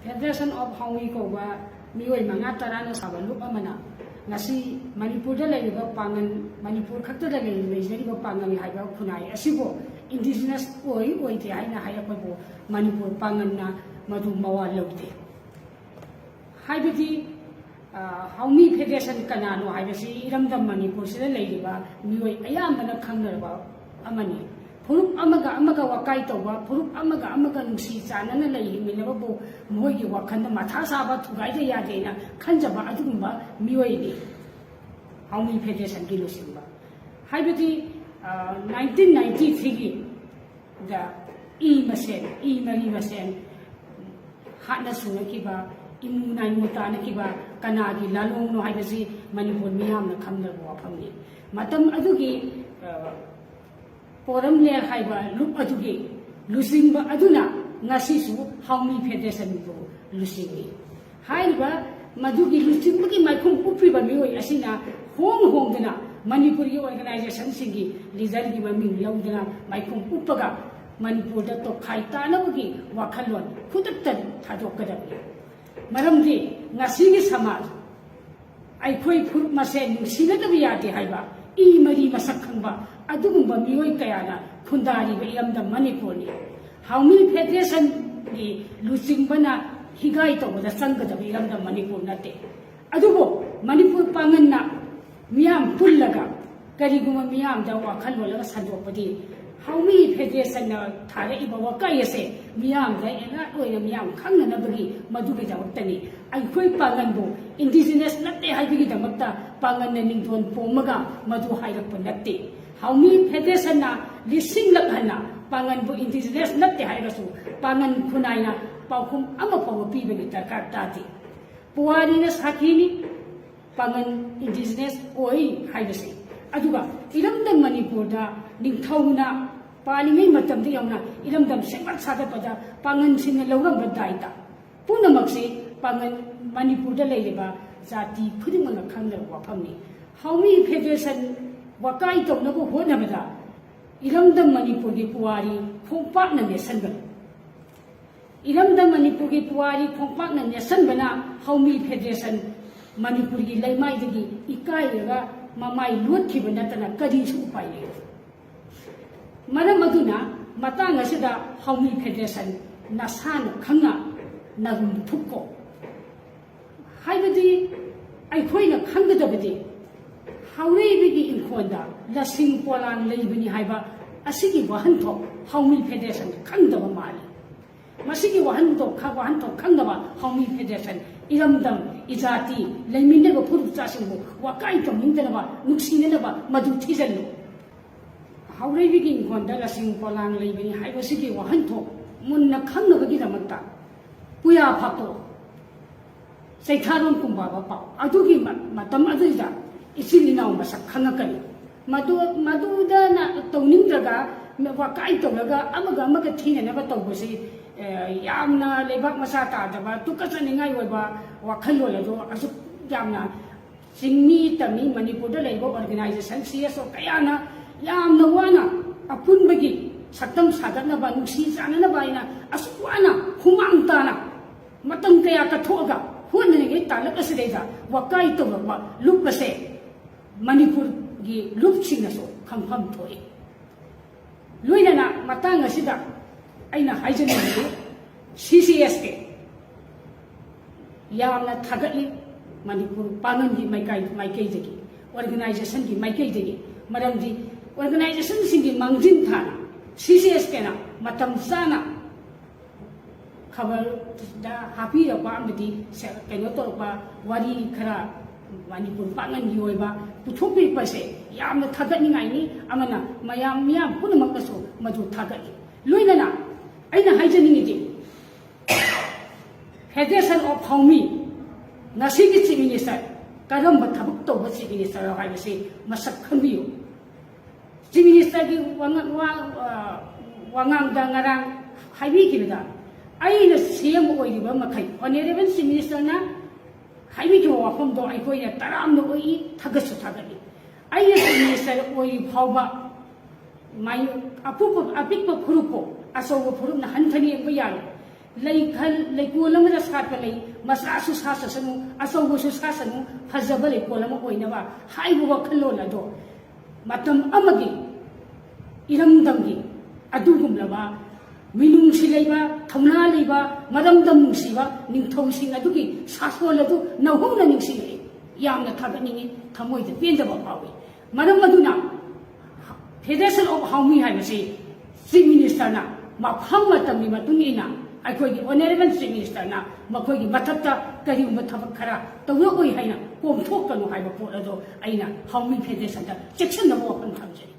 Federation of Haumi Koba, Mioi Mangatara Sabalu Amana, Nasi, Manipur Lego Pangan, Manipur Kata Lego Pangan Haiba Kunai, Asibo, indigenous Oi, Oiti, Aina Hayapabo, Manipur Pangana, Madu Mawa Lote. Haibiti, Haumi Federation Kanano, Haibasi, Iram the Manipur, Ladiba, Mioi, Ayamana Kangaraba, Amani. Purup amaga wakai toba, Purup amaga nusi sana na lay minabo moy wakanda matasa tugai de yadena kanjaba adumba miway Haumi Federation Gilusimba. Haibati 1993 the Mari Masen Hatna Sunakiba, Imunai Mutanakiba, Kanagi, Lalong no Haibasi, Manipur Miam the Kamda Wapamni. Matam Adugi Forum Lair Haiba, look Adugi, Lusimba Aduna, Nasisu, Haumi Federation Lusimbi. Haiba, Madugi Lusimbi, my Kumpupriba Mui Asina, Hong Dana, Manipuri organization Singi, Lizargi Mami, Yongdana, my Kumpupaga, Manipur to Kaitana, Wakalon, Kutatan, Tadokadabi. Maramdi, Nasini Samar. I put Masen, Sinataviati Haiba, Mari Masakamba, Adumba Mioi Kayana, Kundari, Yam the Manipuri. How many Federation the Lusimbana Higaito with the Sanga of Yam the Manipur Nate? Adubo, Manipur Pangana, Miam Pullaga, Kariguma Miam, the Wakalwala Sandopadi. How many Federation Tare Wakayase, Miam, the Enatoy, Miam, Kanganabri, Madubita Tani, I quit Pangambo, indigenous Nate Hibida Mata, Panganing Pomaga, Madu Haidapanati. How many Federation Lissing Lapana, Pangambo indigenous Nate Hidasu, Pangan Kunaina, Paukum Amapo people Takatati. Puarinas Hakini, Pangan indigenous Oi Hidasi. Aduba, Iram the Manipurda, Ningtauna. Palingi matam di yauna ilam dam semat sada pada pangan sing lawang badaita puna magsi pangan Manipur da leba jati khuding mga khangla wapamni Haumi Federation wakai tok na ko hona bada ilam dam Manipur gi puari phongpak na nesan ba ilam dam Manipur gi puari phongpak na nesan bana Haumi Federation Manipur gi laimai dagi ikai ga mamai lut ki bana tana kadi su upai le Madam Maduna, Matanga Sida, Haumi Federation, Nasan, Kanga, Nagum Tuko. Haibadi, I point a Kanga how they begin in Konda, Lasing Polan, Labini Haiba, Asiki Wahanto, Haumi Federation, Kanga Mali. Masiki Wahanto, Kawanto, Kangava, Haumi Federation, Iramdam, Izati, Lamineva Purusasimu, Wakaito, Mindanava, Nuxineva, Madu Tizano. How they begin Gondala Sing Polan Labini Haibasiki Wahanto, Munna Kanga Vidamata, Puya Pato, Saitaron Kumbaba, Adugi Matam Adida, Isilina Masa Kanakani, Maduda Tonindraga, Wakaito Laga, Amaga Magatina never told us, Yamna, Lebak Masata, Tukasaninga, Wakalola, Asu Yamna, Singni Tami, Manipuda Labor Organization, CSO Kayana. Yam no wana, a punbagi, Satam Sagana Banusi, Ananabaina, Aswana, Humantana, Matangaya Katoga, Hunigita, Lakaseda, Wakaito, Lupase, Manipur, Lupchinaso, come to it. Luina, Matanga Sida, Aina Hygiene, CCSK, Yamna Tagali, Manipur, Panandi, my Kaji, organization, my Kaji, Madam D. Organization singing Mangjin Tana, CCS Kena, Matam Sana, cover the happy of Bamdi, Kenotopa, Wadi Kara, Manipur Pangan Yueba, Putupi Pase, Yam the Tagani, Amana, Mayam Yam, Punamakaso, Madu Tagani. Luinana, Aina Hygienity. Federation of Haumi, Nasiki Minister, Karamba Tabukto, what Minister, I will say, Masakamio. Minister Wangang Dangarang, Haibiki. I the same way Makai. On 11 Minister na Haibiki from the Ikoya Taram no Oi, Tagasu Tagadi. I Minister Oi Pauba, my a big Purupo, as over Puruna Hantani and Bayano. ꯂꯩꯀꯣꯜ ꯑꯃꯗ ꯁꯥꯠꯄ ꯂꯩ ꯃꯆꯥꯁꯨ ꯁꯥꯠꯁꯅꯨ ꯑꯆꯧꯕꯁꯨ ꯁꯥꯠꯁꯅꯨ ꯐꯖꯕ ꯂꯩꯀꯣꯜ ꯑꯃ ꯑꯣꯏꯅꯕ ꯍꯥꯏꯕ ꯋꯥꯈꯜꯂꯣꯟ ꯑꯗꯣ ꯃꯇꯝ ꯑꯃꯒꯤ ꯏꯔꯝꯗꯝꯒꯤ ꯑꯗꯨꯒꯨꯝꯂꯕ ꯃꯤꯅꯨꯡꯁꯤ ꯂꯩꯕ ꯊꯧꯅꯥ ꯂꯩꯕ ꯃꯔꯝꯗꯝ ꯅꯨꯡꯁꯤꯕ ꯅꯤꯡꯊꯧꯁꯤꯡ ꯑꯗꯨꯒꯤ ꯁꯥꯁꯣꯜ ꯑꯗꯨ ꯅꯧꯍꯧꯅ ꯅꯤꯡꯁꯤꯡꯂꯛꯏ ꯌꯥꯝꯅ ꯊꯥꯒꯠꯅꯤꯡꯉꯤ ꯊꯃꯣꯏꯗ ꯄꯦꯟꯗꯕ ꯐꯥꯎꯏ ꯃꯔꯝ ꯑꯗꯨꯅ ꯐꯦꯗꯔꯦꯁꯟ ꯑꯣꯐ ꯍꯥꯎꯃꯤ ꯍꯥꯏꯕꯁꯤ ꯆꯤꯐ ꯃꯤꯅꯤꯁꯇꯔꯅ ꯃꯐꯝ ꯃꯇꯝꯒꯤ ꯃꯇꯨꯡ ꯏꯟꯅ ꯑꯩꯈꯣꯏꯒꯤ ꯑꯣꯅꯔꯦꯕꯜ ꯆꯤꯐ ꯃꯤꯅꯤꯁꯇꯔꯅ ꯃꯈꯣꯏꯒꯤ ꯃꯊꯛꯇ ꯀꯔꯤꯒꯨꯝꯕ ꯊꯕꯛ ꯈꯔ ꯇꯧꯔꯛꯑꯣꯏ ꯍꯥꯏꯅ ꯀꯣꯝꯊꯣꯛꯀꯅꯨ ꯍꯥꯏꯕ ꯄꯣꯠ ꯑꯗꯣ ꯑꯩꯅ ꯍꯥꯎꯃꯤ ꯐꯦꯗꯔꯦꯁꯟꯗ ꯆꯦꯛꯁꯤꯟꯅꯕ ꯋꯥꯐꯝ ꯊꯝꯖꯔꯤ